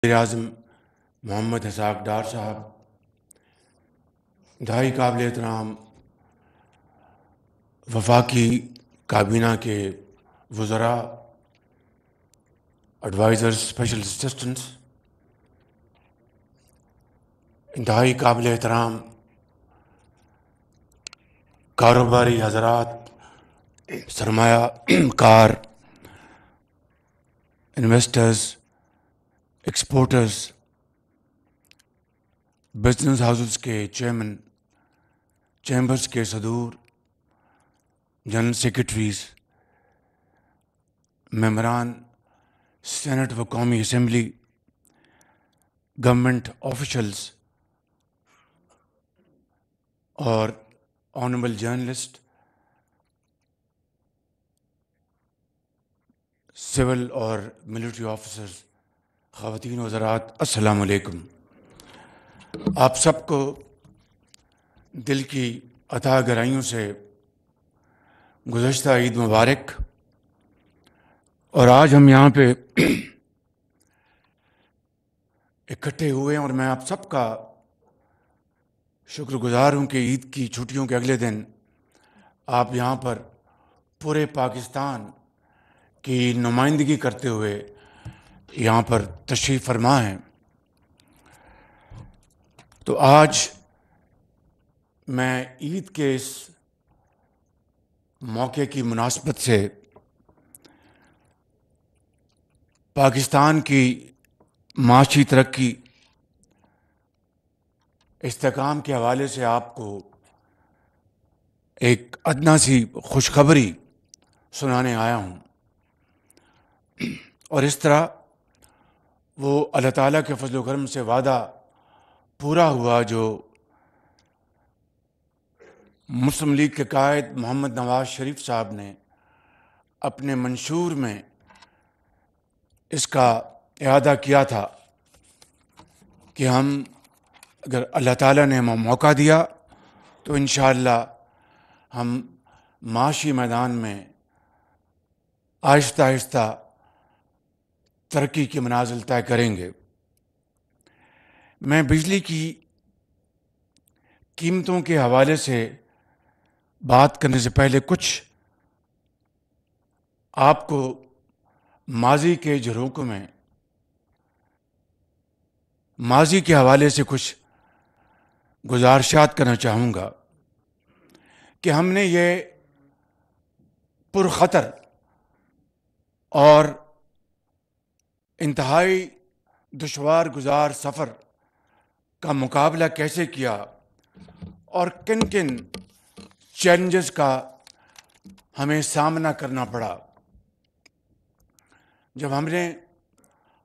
وزیراعظم محمد اسحاق ڈار صاحب، انتہائی قابل احترام وفاقی کابینہ کے وزراء، ایڈوائزرز، اسپیشل اسسٹنٹس، انتہائی قابل احترام کاروباری حضرات، سرمایہ کار، انویسٹرز، ایکسپورٹرز، بزنس ہاؤسز کے چیئرمین، چیمبرز کے صدور، جنرل سیکرٹریز، ممبران سینٹ و قومی اسمبلی، گورنمنٹ آفیشلز اور آنریبل جرنلسٹ، سول اور ملٹری آفیسرز، خواتین و حضرات، السلام علیکم۔ آپ سب کو دل کی عطا گرائیوں سے گزشتہ عید مبارک۔ اور آج ہم یہاں پہ اکٹھے ہوئے ہیں اور میں آپ سب کا شکر گزار ہوں کہ عید کی چھٹیوں کے اگلے دن آپ یہاں پر پورے پاکستان کی نمائندگی کرتے ہوئے یہاں پر تشریف فرما ہیں۔ تو آج میں عید کے اس موقع کی مناسبت سے پاکستان کی معاشی ترقی، استحکام کے حوالے سے آپ کو ایک ادنیٰ سی خوشخبری سنانے آیا ہوں، اور اس طرح وہ اللہ تعالیٰ کے فضل و کرم سے وعدہ پورا ہوا جو مسلم لیگ کے قائد محمد نواز شریف صاحب نے اپنے منشور میں اس کا اعادہ کیا تھا کہ ہم اگر اللہ تعالیٰ نے ہمیں موقع دیا تو انشاءاللہ ہم معاشی میدان میں آہستہ آہستہ ترقی کی منازل طے کریں گے۔ میں بجلی کی قیمتوں کے حوالے سے بات کرنے سے پہلے کچھ آپ کو ماضی کے جھروکوں میں ماضی کے حوالے سے کچھ گزارشات کرنا چاہوں گا کہ ہم نے یہ پرخطر اور انتہائی دشوار گزار سفر کا مقابلہ کیسے کیا اور کن کن چیلنجز کا ہمیں سامنا کرنا پڑا جب ہم نے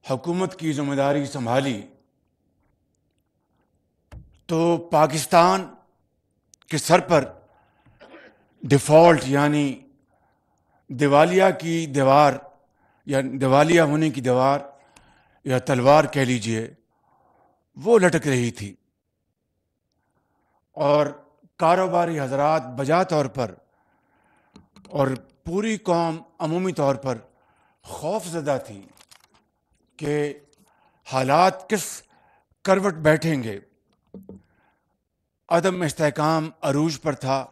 حکومت کی ذمہ داری سنبھالی۔ تو پاکستان کے سر پر ڈیفالٹ یعنی دیوالیہ کی دیوار یا دیوالیہ ہونے کی دیوار یا تلوار کہہ لیجئے، وہ لٹک رہی تھی، اور کاروباری حضرات بجا طور پر اور پوری قوم عمومی طور پر خوف زدہ تھی کہ حالات کس کروٹ بیٹھیں گے۔ عدم استحکام عروج پر تھا،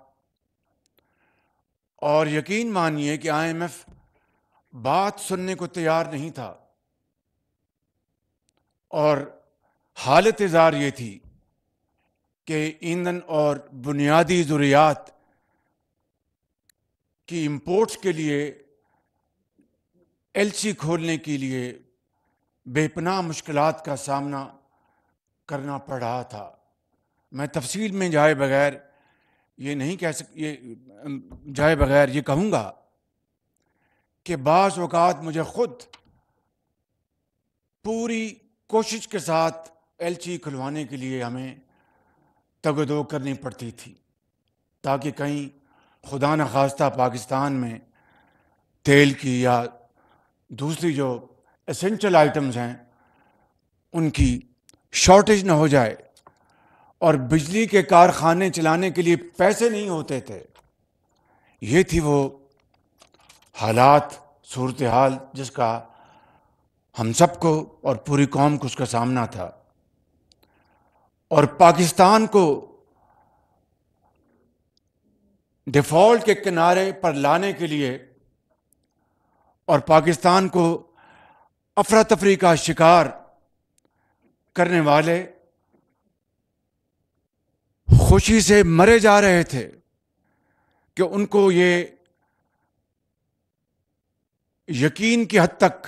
اور یقین مانیے کہ آئی ایم ایف بات سننے کو تیار نہیں تھا، اور حالت زار یہ تھی کہ ایندھن اور بنیادی ضروریات کی امپورٹس کے لیے ایل سی کھولنے کے لیے بے پناہ مشکلات کا سامنا کرنا پڑ رہا تھا۔ میں تفصیل میں جائے بغیر یہ کہوں گا کہ بعض اوقات مجھے خود پوری کوشش کے ساتھ ایل سی کھلوانے کے لیے ہمیں تگ و دو کرنی پڑتی تھی، تاکہ کہیں خدا نخواستہ پاکستان میں تیل کی یا دوسری جو اسینشل آئٹمز ہیں ان کی شارٹیج نہ ہو جائے، اور بجلی کے کارخانے چلانے کے لیے پیسے نہیں ہوتے تھے۔ یہ تھی وہ حالات، صورتحال جس کا ہم سب کو اور پوری قوم کو اس کا سامنا تھا، اور پاکستان کو ڈیفالٹ کے کنارے پر لانے کے لیے اور پاکستان کو افراتفری کا شکار کرنے والے خوشی سے مرے جا رہے تھے کہ ان کو یہ یقین کی حد تک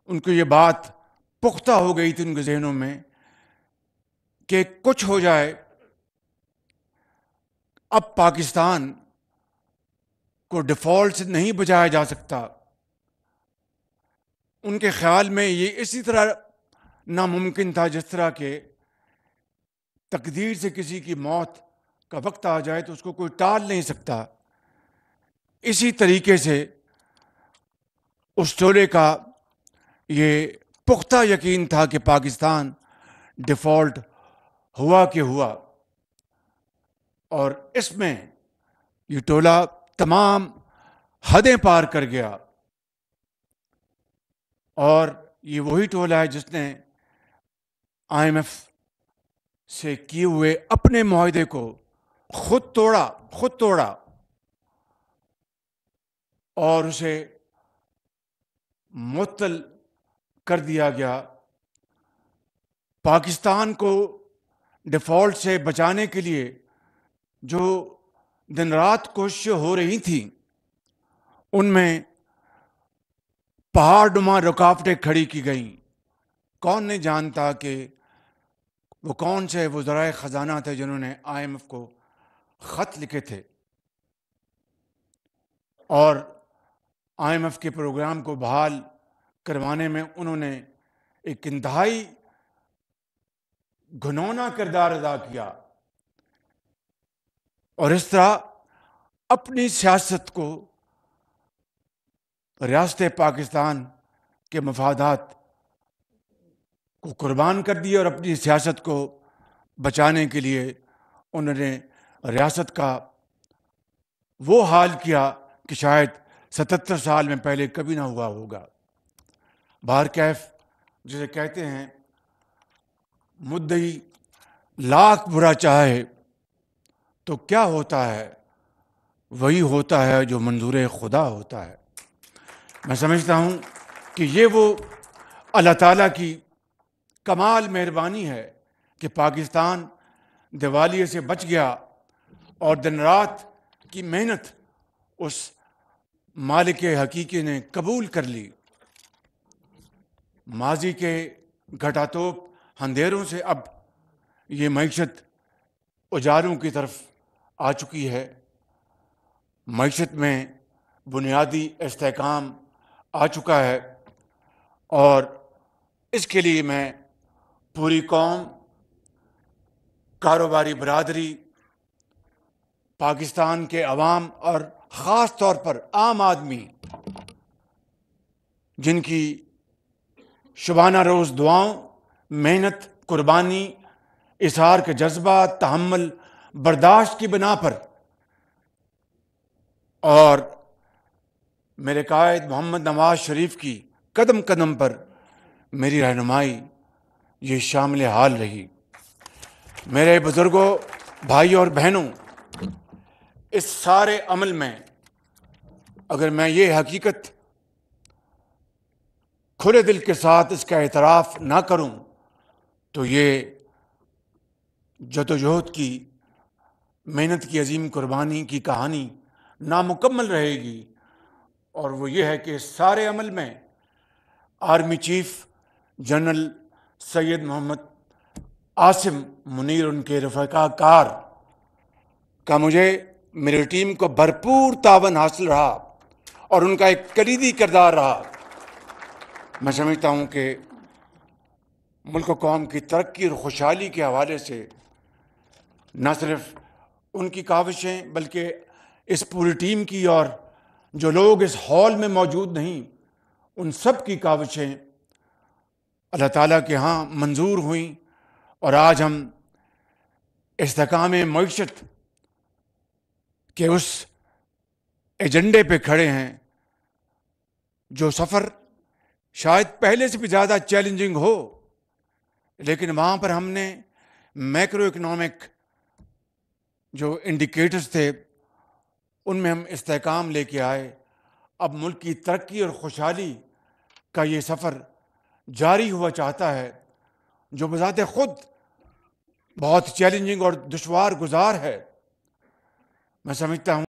ان کو یہ بات پختہ ہو گئی تھی ان کے ذہنوں میں کہ کچھ ہو جائے، اب پاکستان کو ڈیفالٹ سے نہیں بچایا جا سکتا۔ ان کے خیال میں یہ اسی طرح ناممکن تھا جس طرح کہ تقدیر سے کسی کی موت کا وقت آ جائے تو اس کو کوئی ٹال نہیں سکتا۔ اسی طریقے سے اس ٹولے کا یہ پختہ یقین تھا کہ پاکستان ڈیفالٹ ہوا کہ ہوا، اور اس میں یہ ٹولہ تمام حدیں پار کر گیا، اور یہ وہی ٹولہ ہے جس نے آئی ایم ایف سے کیے ہوئے اپنے معاہدے کو خود توڑا اور اسے معطل کر دیا گیا۔ پاکستان کو ڈیفالٹ سے بچانے کے لیے جو دن رات کوششیں ہو رہی تھیں، ان میں پہاڑ نما رکاوٹیں کھڑی کی گئیں۔ کون نہیں جانتا کہ وہ کون سے وزرائے خزانہ تھے جنہوں نے آئی ایم ایف کو خط لکھے تھے اور آئی ایم ایف کے پروگرام کو بحال کروانے میں انہوں نے ایک انتہائی گھنونا کردار ادا کیا، اور اس طرح اپنی سیاست کو ریاست پاکستان کے مفادات کو قربان کر دیا، اور اپنی سیاست کو بچانے کے لیے انہوں نے ریاست کا وہ حال کیا کہ شاید 77 سال میں پہلے کبھی نہ ہوا ہوگا۔ بہرکیف جسے کہتے ہیں مدعی لاکھ برا چاہے تو کیا ہوتا ہے، وہی ہوتا ہے جو منظور خدا ہوتا ہے۔ میں سمجھتا ہوں کہ یہ وہ اللہ تعالیٰ کی کمال مہربانی ہے کہ پاکستان دیوالیے سے بچ گیا اور دن رات کی محنت اس مالک حقیقی نے قبول کر لی۔ ماضی کے گھٹاتوپ اندھیروں سے اب یہ معیشت اجالوں کی طرف آ چکی ہے، معیشت میں بنیادی استحکام آ چکا ہے، اور اس کے لیے میں پوری قوم، کاروباری برادری، پاکستان کے عوام اور خاص طور پر عام آدمی جن کی شبانہ روز دعاؤں، محنت، قربانی، اظہار کے جذبہ، تحمل، برداشت کی بنا پر اور میرے قائد محمد نواز شریف کی قدم قدم پر میری رہنمائی یہ شامل حال رہی۔ میرے بزرگوں، بھائیوں اور بہنوں، اس سارے عمل میں اگر میں یہ حقیقت کھلے دل کے ساتھ اس کا اعتراف نہ کروں تو یہ جدوجہد کی، محنت کی عظیم قربانی کی کہانی نامکمل رہے گی، اور وہ یہ ہے کہ اس سارے عمل میں آرمی چیف جنرل سید محمد عاصم منیر، ان کے رفقا کار کا مجھے میری ٹیم کو بھرپور تعاون حاصل رہا اور ان کا ایک کلیدی کردار رہا۔ میں سمجھتا ہوں کہ ملک و قوم کی ترقی اور خوشحالی کے حوالے سے نہ صرف ان کی کاوشیں بلکہ اس پوری ٹیم کی اور جو لوگ اس ہال میں موجود نہیں ان سب کی کاوشیں اللہ تعالیٰ کے ہاں منظور ہوئیں، اور آج ہم استحکام معیشت کے اس ایجنڈے پہ کھڑے ہیں جو سفر شاید پہلے سے بھی زیادہ چیلنجنگ ہو، لیکن وہاں پر ہم نے میکرو اکنامک جو انڈیکیٹرز تھے ان میں ہم استحکام لے کے آئے. اب ملک کی ترقی اور خوشحالی کا یہ سفر جاری ہوا چاہتا ہے، جو بذات خود بہت چیلنجنگ اور دشوار گزار ہے. میں سمجھتا ہوں